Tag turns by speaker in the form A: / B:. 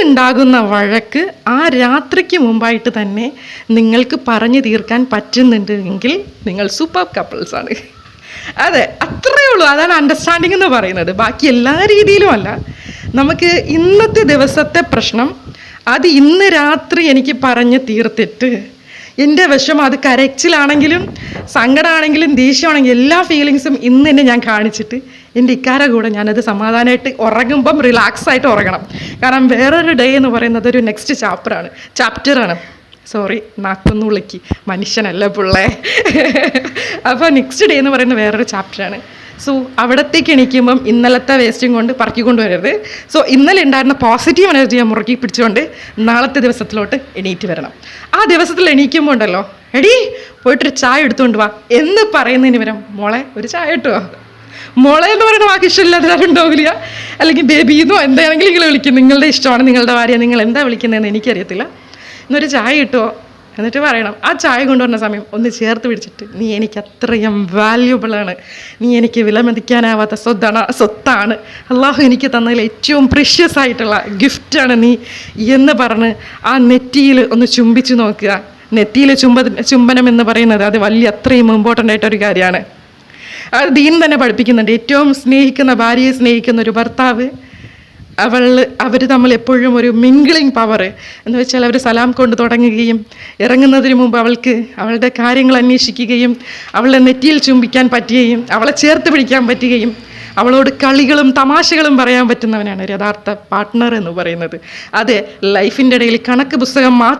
A: അന്നുണ്ടാകുന്ന വഴക്ക് ആ രാത്രിക്ക് മുമ്പായിട്ട് തന്നെ നിങ്ങൾക്ക് പറഞ്ഞു തീർക്കാൻ പറ്റുന്നുണ്ടെങ്കിൽ നിങ്ങൾ സൂപ്പർ കപ്പിൾസാണ്. അതെ, അത്രയേ ഉള്ളൂ. അതാണ് അണ്ടർസ്റ്റാൻഡിങ് എന്ന് പറയുന്നത്. ബാക്കി എല്ലാ രീതിയിലും അല്ല. നമുക്ക് ഇന്നത്തെ ദിവസത്തെ പ്രശ്നം അത് ഇന്ന് രാത്രി എനിക്ക് പറഞ്ഞ് തീർത്തിട്ട് എൻ്റെ വിഷമം അത് കരച്ചിലാണെങ്കിലും സങ്കടമാണെങ്കിലും ദേഷ്യമാണെങ്കിലും എല്ലാ ഫീലിങ്സും ഇന്ന് തന്നെ ഞാൻ കാണിച്ചിട്ട് എൻ്റെ ഇക്കാരെ കൂടെ ഞാനത് സമാധാനമായിട്ട് ഉറങ്ങുമ്പം റിലാക്സ് ആയിട്ട് ഉറങ്ങണം. കാരണം വേറൊരു ഡേ എന്ന് പറയുന്നത് ഒരു നെക്സ്റ്റ് ചാപ്റ്ററാണ്. സോറി, നാക്കൊന്നു വിളിക്ക്, മനുഷ്യനല്ല പിള്ളേ. അപ്പോൾ നെക്സ്റ്റ് ഡേ എന്ന് പറയുന്നത് വേറൊരു ചാപ്റ്ററാണ്. സോ അവിടത്തേക്ക് എണീക്കുമ്പം ഇന്നലത്തെ വേസ്റ്റും കൊണ്ട് പറക്കിക്കൊണ്ട് വരരുത്. സോ ഇന്നലെ ഉണ്ടായിരുന്ന പോസിറ്റീവ് എനർജിയെ മുറുക്കി പിടിച്ചുകൊണ്ട് നാളത്തെ ദിവസത്തിലോട്ട് എണീറ്റ് വരണം. ആ ദിവസത്തിൽ എണീക്കുമ്പോൾ ഉണ്ടല്ലോ, എടീ പോയിട്ടൊരു ചായ എടുത്തുകൊണ്ട് വാ എന്ന് പറയുന്നതിന് പകരം മോളെ ഒരു ചായ ഇട്ടുവാ. മോളെ എന്ന് പറയുന്ന വാക്ക് ഇഷ്ടമില്ലാതെ ഉണ്ടാവില്ല, അല്ലെങ്കിൽ ബേബിന്നോ എന്താണെങ്കിലും നിങ്ങൾ വിളിക്കും. നിങ്ങളുടെ ഇഷ്ടമാണ്, നിങ്ങളുടെ ഭാര്യ, നിങ്ങൾ എന്താ വിളിക്കുന്നതെന്ന് എനിക്കറിയത്തില്ല. എന്നൊരു ചായ കിട്ടുമോ എന്നിട്ട് പറയണം. ആ ചായ കൊണ്ടുവരുന്ന സമയം ഒന്ന് ചേർത്ത് പിടിച്ചിട്ട്, നീ എനിക്ക് അത്രയും വാല്യുബിളാണ്, നീ എനിക്ക് വിലമതിക്കാനാവാത്ത സ്വത്താണ്, അള്ളാഹു എനിക്ക് തന്നതിൽ ഏറ്റവും പ്രീഷ്യസ് ആയിട്ടുള്ള ഗിഫ്റ്റാണ് നീ എന്ന് പറഞ്ഞ് ആ നെറ്റിയിൽ ഒന്ന് ചുംബിച്ച് നോക്കുക. നെറ്റിയിൽ ചുംബനം എന്ന് പറയുന്നത് അത് വലിയ അത്രയും ഇമ്പോർട്ടൻ്റ് ആയിട്ടൊരു കാര്യമാണ്. അത് ദീൻ തന്നെ പഠിപ്പിക്കുന്നുണ്ട്. ഏറ്റവും സ്നേഹിക്കുന്ന ഭാര്യയെ സ്നേഹിക്കുന്ന ഒരു ഭർത്താവ്, അവർ തമ്മിൽ എപ്പോഴും ഒരു മിംഗ്ലിങ് പവർ എന്ന് വെച്ചാൽ അവർ സലാം കൊണ്ട് തുടങ്ങുകയും ഇറങ്ങുന്നതിന് മുമ്പ് അവളുടെ കാര്യങ്ങൾ അന്വേഷിക്കുകയും അവളുടെ നെറ്റിയിൽ ചുംബിക്കാൻ പറ്റുകയും അവളെ ചേർത്ത് പിടിക്കാൻ പറ്റുകയും അവളോട് കളികളും തമാശകളും പറയാൻ പറ്റുന്നവനാണ് ഒരു യഥാർത്ഥ പാർട്ട്ണർ എന്ന് പറയുന്നത്. അതെ, ലൈഫിൻ്റെ ഇടയിൽ കണക്ക് പുസ്തകം